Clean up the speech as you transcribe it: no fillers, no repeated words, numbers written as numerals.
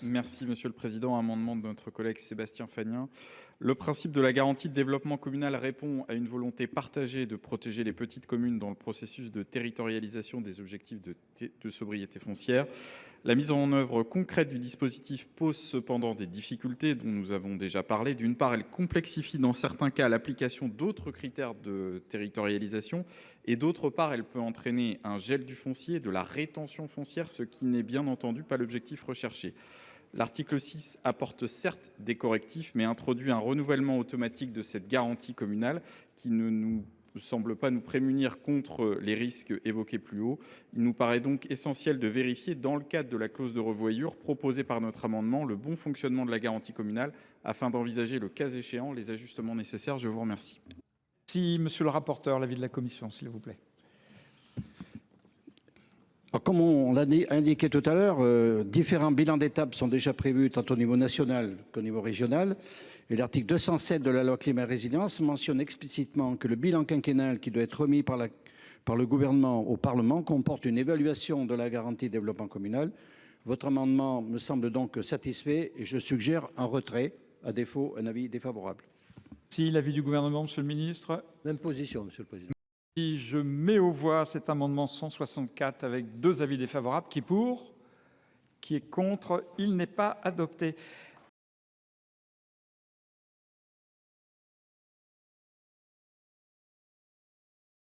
Merci, Monsieur le Président. Amendement de notre collègue Sébastien Fagnin. Le principe de la garantie de développement communal répond à une volonté partagée de protéger les petites communes dans le processus de territorialisation des objectifs de sobriété foncière. La mise en œuvre concrète du dispositif pose cependant des difficultés dont nous avons déjà parlé. D'une part, elle complexifie dans certains cas l'application d'autres critères de territorialisation et d'autre part, elle peut entraîner un gel du foncier, de la rétention foncière, ce qui n'est bien entendu pas l'objectif recherché. L'article 6 apporte certes des correctifs, mais introduit un renouvellement automatique de cette garantie communale qui ne nous semble pas nous prémunir contre les risques évoqués plus haut. Il nous paraît donc essentiel de vérifier, dans le cadre de la clause de revoyure proposée par notre amendement, le bon fonctionnement de la garantie communale afin d'envisager, le cas échéant, les ajustements nécessaires. Je vous remercie. Si monsieur le rapporteur, l'avis de la commission, s'il vous plaît. Alors, comme on l'a indiqué tout à l'heure, différents bilans d'étape sont déjà prévus tant au niveau national qu'au niveau régional. Et l'article 207 de la loi Climat et Résilience mentionne explicitement que le bilan quinquennal qui doit être remis par le gouvernement au Parlement comporte une évaluation de la garantie de développement communal. Votre amendement me semble donc satisfait et je suggère un retrait, à défaut un avis défavorable. Si l'avis du gouvernement, monsieur le ministre. Même position, monsieur le président. Si je mets aux voix cet amendement 164 avec deux avis défavorables, qui est pour, qui est contre, il n'est pas adopté.